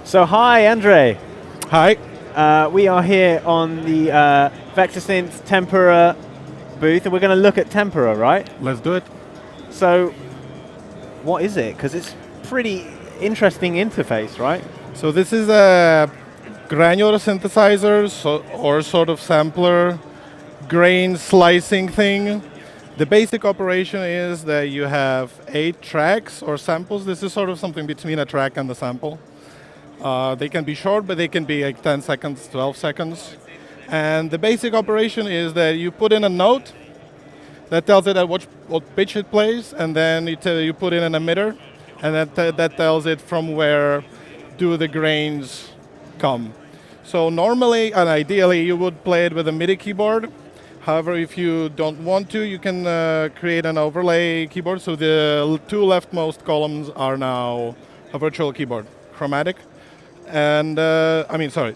So hi, Andre. Hi. We are here on the VectorSynth Tempera booth, and we're going to look at Tempera, right? Let's do it. So, what is it? Because it's pretty interesting interface, right? So this is a granular synthesizer or sort of sampler grain slicing thing. The basic operation is that you have 8 tracks or samples. This is sort of something between a track and a sample. They can be short, but they can be like 10 seconds, 12 seconds. And the basic operation is that you put in a note that tells it at what pitch it plays, and then you put in an emitter, and that tells it from where do the grains come. So normally and ideally you would play it with a MIDI keyboard. However, if you don't want to, you can create an overlay keyboard. So the 2 leftmost columns are now a virtual keyboard, chromatic, and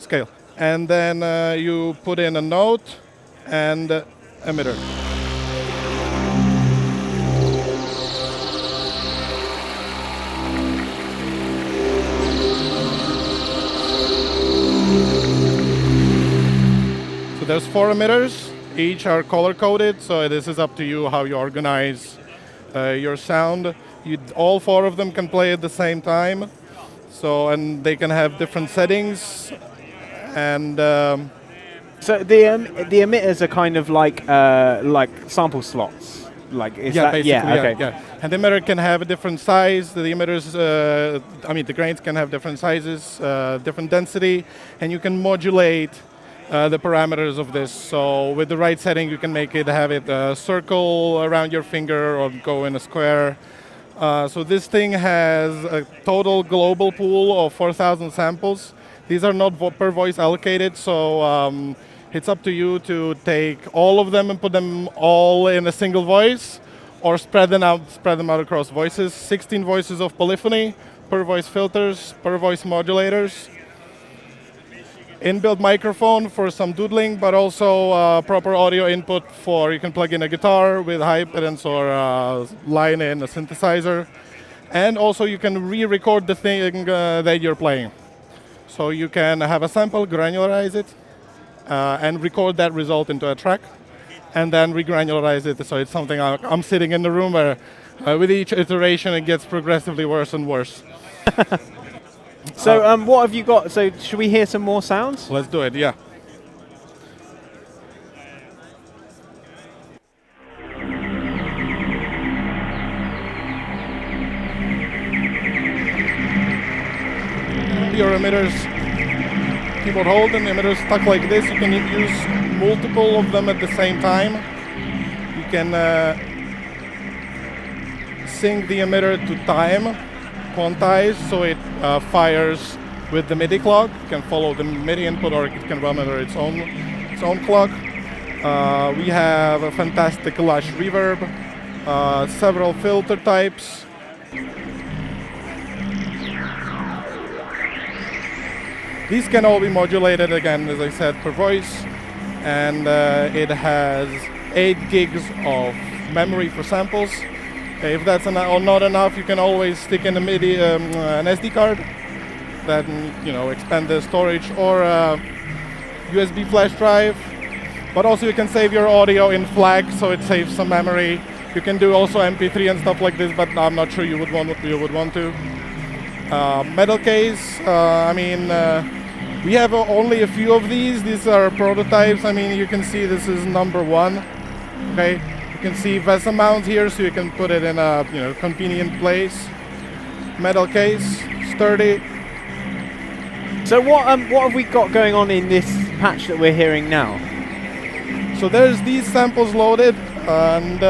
scale. And then you put in a note and emitter. So there's 4 emitters. Each are color-coded, so this is up to you how you organize your sound. All 4 of them can play at the same time, and they can have different settings. And so the emitters are kind of like sample slots. Basically. And the emitter can have a different size. The emitters, the grains can have different sizes, different density, and you can modulate the parameters of this. So with the right setting, you can make it have it circle around your finger or go in a square. So this thing has a total global pool of 4,000 samples. These are not per voice allocated, so it's up to you to take all of them and put them all in a single voice, or spread them out across voices. 16 voices of polyphony, per voice filters, per voice modulators. Inbuilt microphone for some doodling, but also proper audio input you can plug in a guitar with high impedance or line in a synthesizer. And also you can re-record the thing that you're playing. So you can have a sample, granularize it, and record that result into a track, and then re-granularize it. So it's something I'm sitting in the room where with each iteration it gets progressively worse and worse. So what have you got? So should we hear some more sounds? Let's do it, yeah. Your emitters, keyboard hold and emitters stuck like this. You can use multiple of them at the same time. You can sync the emitter to time, quantize, so it fires with the MIDI clock. You can follow the MIDI input, or it can run under its own clock. We have a fantastic lush reverb, several filter types. These can all be modulated again, as I said, per voice, and it has 8 gigs of memory for samples. If that's not enough, you can always stick in a MIDI, an SD card that expand the storage, or a USB flash drive. But also you can save your audio in FLAC, so it saves some memory. You can do also MP3 and stuff like this, but I'm not sure you would want to. Metal case. We have only a few of these. These are prototypes. You can see this is number 1. Okay. You can see vessel mount here, so you can put it in a convenient place. Metal case, sturdy. So what have we got going on in this patch that we're hearing now? So there's these samples loaded, and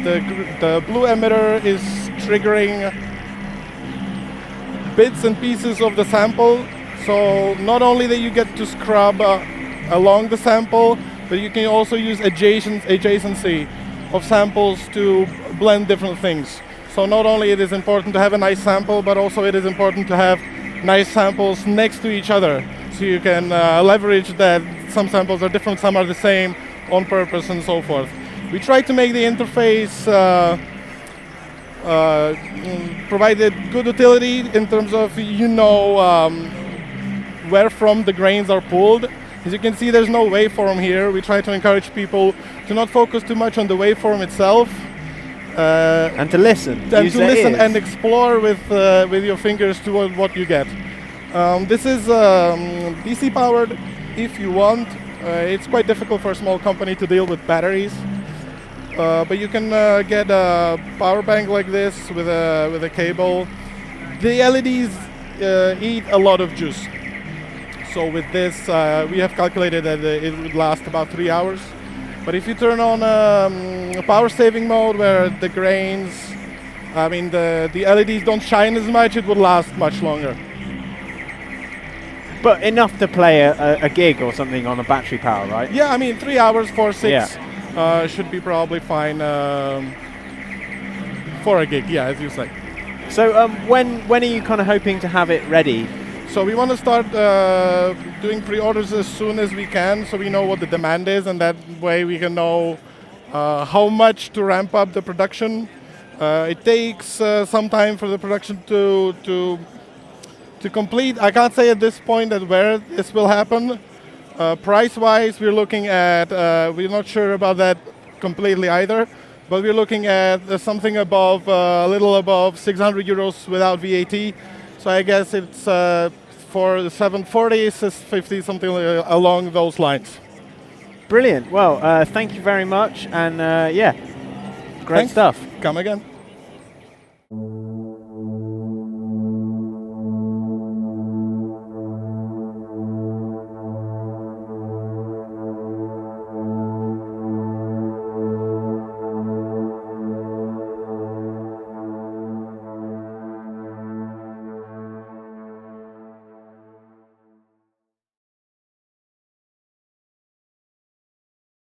the blue emitter is triggering bits and pieces of the sample. So not only that you get to scrub along the sample, but you can also use adjacency of samples to blend different things. So not only it is important to have a nice sample, but also it is important to have nice samples next to each other. So you can leverage that some samples are different, some are the same on purpose, and so forth. We try to make the interface provided good utility in terms of where from the grains are pulled. As you can see, there's no waveform here. We try to encourage people to not focus too much on the waveform itself. And to listen. And to listen and explore with your fingers to what you get. This is DC powered if you want. It's quite difficult for a small company to deal with batteries. But you can get a power bank like this with a cable. The LEDs eat a lot of juice. So with this, we have calculated that it would last about 3 hours. But if you turn on a power saving mode where the grains, the LEDs don't shine as much, it would last much longer. But enough to play a gig or something on a battery power, right? Yeah, 3 hours for 6 should be probably fine for a gig, yeah, as you say. So when are you kind of hoping to have it ready? So we want to start doing pre-orders as soon as we can, so we know what the demand is, and that way we can know how much to ramp up the production. It takes some time for the production to complete. I can't say at this point that where this will happen. Price-wise, we're looking at, we're not sure about that completely either, but we're looking at something above, a little above 600 euros without VAT. So I guess it's for the 740, 650, something along those lines. Brilliant. Well, thank you very much, and yeah, great Thanks. stuff. Come again.